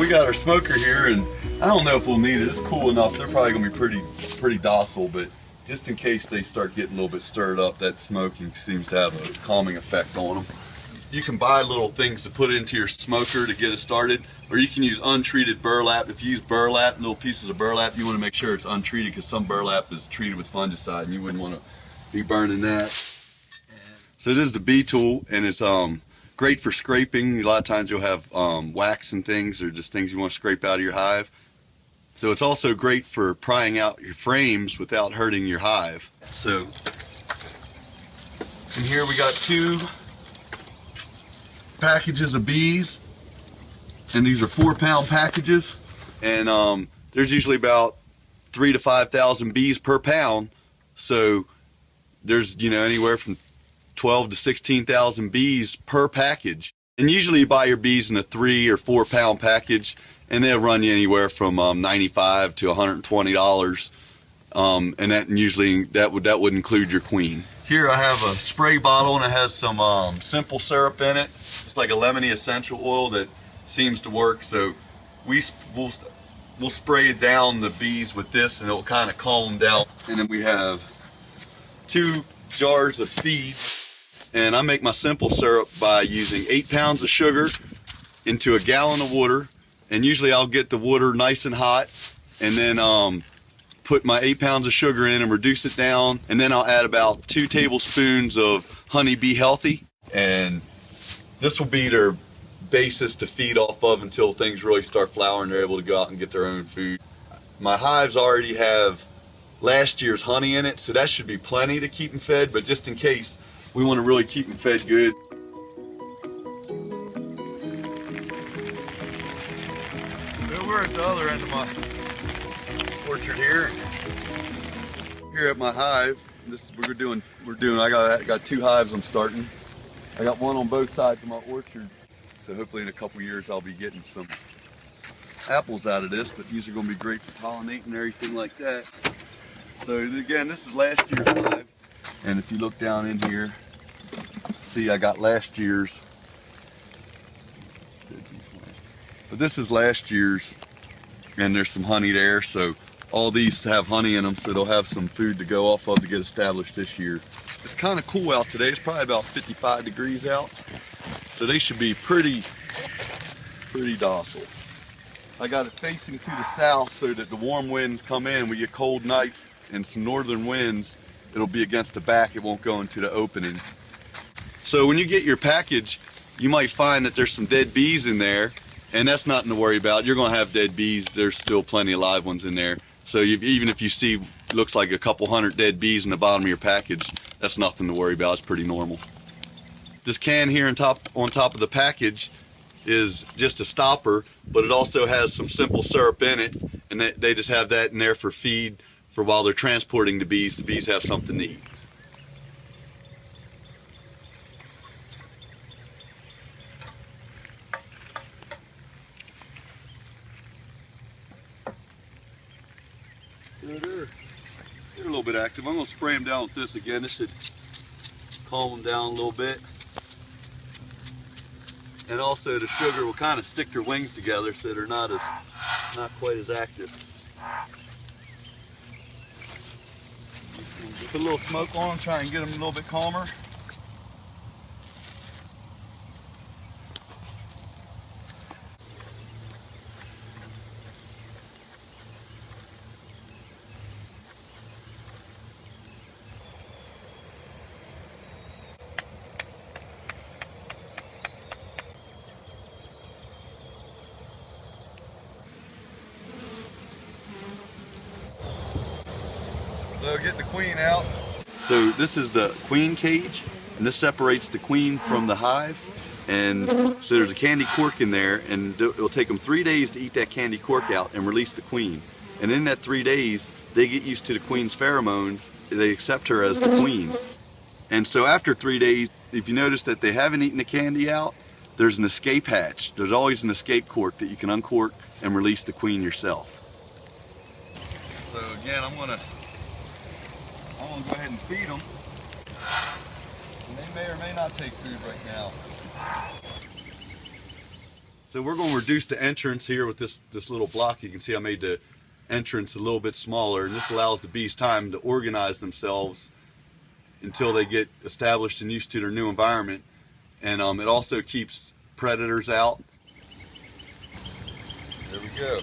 we got our smoker here, and I don't know if we'll need it. It's cool enough. They're probably gonna be pretty docile, but just in case they start getting a little bit stirred up, that smoking seems to have a calming effect on them. You can buy little things to put into your smoker to get it started, or you can use untreated burlap. If you use burlap, little pieces of burlap, you want to make sure it's untreated, because some burlap is treated with fungicide and you wouldn't want to be burning that. So this is the bee tool, and it's great for scraping. A lot of times you'll have wax and things, or just things you want to scrape out of your hive. So it's also great for prying out your frames without hurting your hive. So in here we got 2 packages of bees, and these are 4-pound packages, and there's usually about 3,000 to 5,000 bees per pound. So there's, you know, anywhere from 12 to 16,000 bees per package. And usually you buy your bees in a 3 or 4 pound package, and they'll run you anywhere from $95 to $120, and that usually that would include your queen. Here I have a spray bottle, and it has some simple syrup in it. It's like a lemony essential oil that seems to work. So we'll spray down the bees with this, and it'll kind of calm them down. And then we have 2 jars of feed, and I make my simple syrup by using 8 pounds of sugar into a gallon of water. And usually I'll get the water nice and hot, and then put my 8 pounds of sugar in and reduce it down, and then I'll add about 2 tablespoons of Honey Bee Healthy, and this will be their basis to feed off of until things really start flowering. They're able to go out and get their own food. My hives already have last year's honey in it, so that should be plenty to keep them fed, but just in case, we want to really keep them fed good. So we're at the other end of my orchard here. Here at my hive, this is what we're doing. I got 2 hives I'm starting. I got one on both sides of my orchard. So hopefully in a couple years I'll be getting some apples out of this, but these are going to be great for pollinating and everything like that. So again, this is last year's hive, and if you look down in here, see I got last year's, but this is last year's, and there's some honey there, so all these have honey in them, so they'll have some food to go off of to get established this year. It's kind of cool out today. It's probably about 55 degrees out, so they should be pretty docile. I got it facing to the south so that the warm winds come in. We get cold nights and some northern winds, it'll be against the back, it won't go into the opening. So when you get your package, you might find that there's some dead bees in there, and that's nothing to worry about. You're going to have dead bees. There's still plenty of live ones in there. So even if you see, looks like a couple hundred dead bees in the bottom of your package, that's nothing to worry about. It's pretty normal. This can here on top of the package is just a stopper, but it also has some simple syrup in it, and they just have that in there for feed for while they're transporting the bees. The bees have something to eat. They're a little bit active. I'm going to spray them down with this again. This should calm them down a little bit. And also the sugar will kind of stick their wings together so they're not quite as active. Put a little smoke on them, try and get them a little bit calmer. So get the queen out. So this is the queen cage, and this separates the queen from the hive. And so there's a candy cork in there, and it'll take them 3 days to eat that candy cork out and release the queen. And in that 3 days, they get used to the queen's pheromones. They accept her as the queen. And so after 3 days, if you notice that they haven't eaten the candy out, there's an escape hatch. There's always an escape cork that you can uncork and release the queen yourself. So again, I'm gonna go ahead and feed them. And they may or may not take food right now. So we're going to reduce the entrance here with this little block. You can see I made the entrance a little bit smaller, and this allows the bees time to organize themselves until they get established and used to their new environment. And it also keeps predators out. There we go.